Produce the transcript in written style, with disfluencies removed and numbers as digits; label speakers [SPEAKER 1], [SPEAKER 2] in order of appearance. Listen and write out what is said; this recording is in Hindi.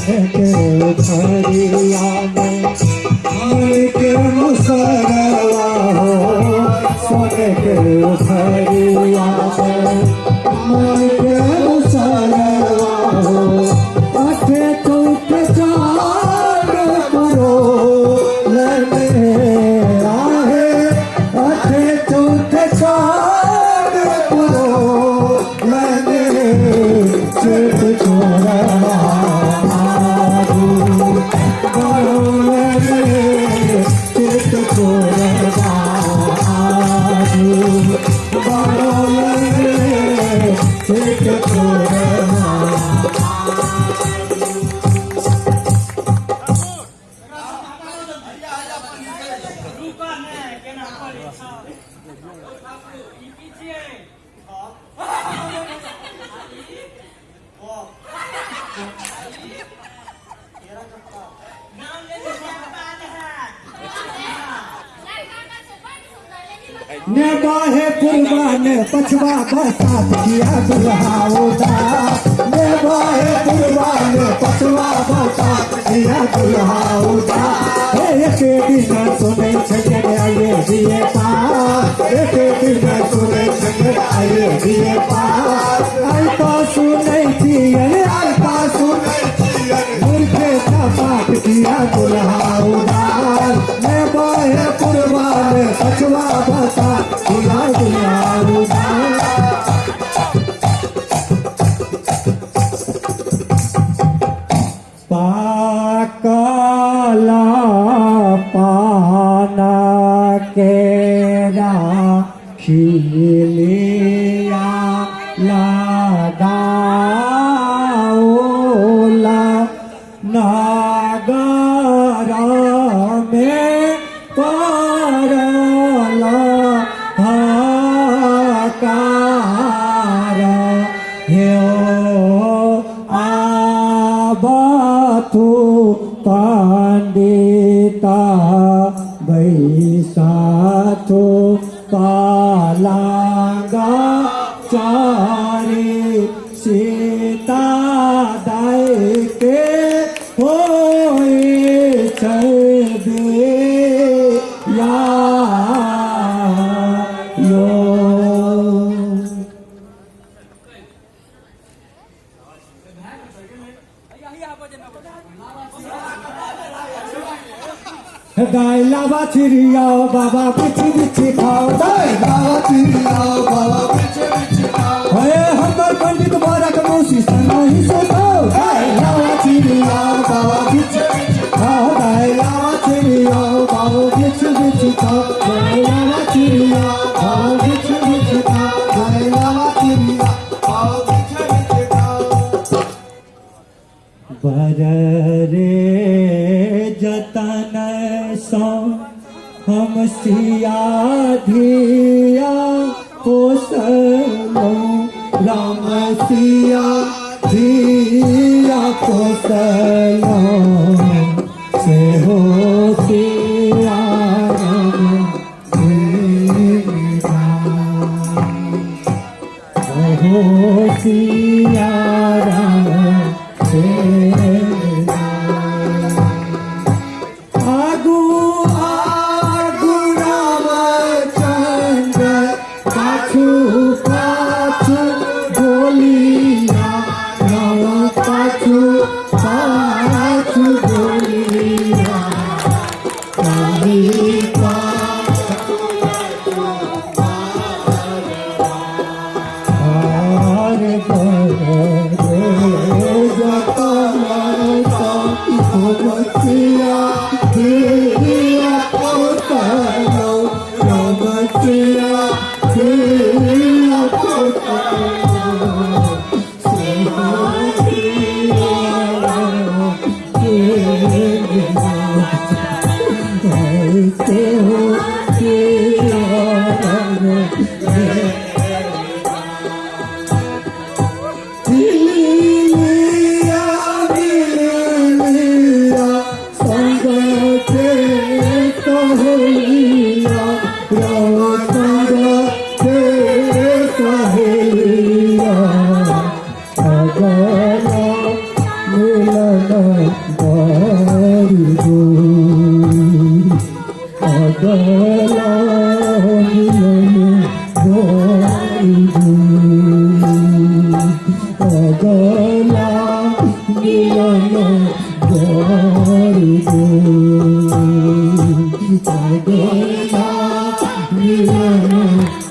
[SPEAKER 1] के धरिया में मन के मुसरवा हो सोने के धरिया में मन के मुसरवा हो अठे चौक चार करो लने आहे अठे चौक चार करो लने चेत छोरा ने बाहे पुरवा ने पछवा बरसात किया दुल्हाउदा ने बाहे पुरवा ने पछवा बरसात किया दुल्हाउदा एक दिन सुने छगन आए दिए पास एक दिन सुने छगन आए दिए पास अल्पा सुने जियन अल्पा सुने जियन मुर्खे का पाठ किया दुल्हाउदा ने बाहे पुरवा ने पछवा बरसात किया दुल्हाउदा पाकला पाना केरा खिलिया लगाओला नागरा में परला हाकार हो आबाथु पंडिता बैसाथु पालांगा चारी सीता दाई के होए छबे या यो गाय लावा चिड़ियाओ बाबा पिछी पिछी खाओ गाय लावा चिड़ियाओ बाबा पिछी पिछी खाओ हे हमर पंडित बारक मौसी सना ही सोताओ गाय लावा चिड़ियाओ बाबा पिछी पिछी खाओ गाय लावा चिड़ियाओ बाबा पिछी पिछी खाओ गाय लावा चिड़ियाओ बाबा पिछी पिछी खाओ गाय लावा चिड़ियाओ बाबा पिछी पिछी खाओ बररे जतन सो हम सिया धिया पोसलो राम सिया धिया पोसलो से हो सिया राम हो सिया राम পাগলা মিলন বন্ধু পাগলা মিলন বন্ধু পাগলা মিলন